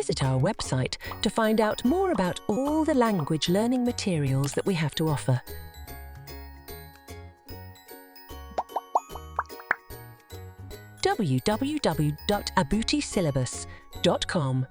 visit our website to find out more about all the language learning materials that we have to offer. www.abutisyllabus.com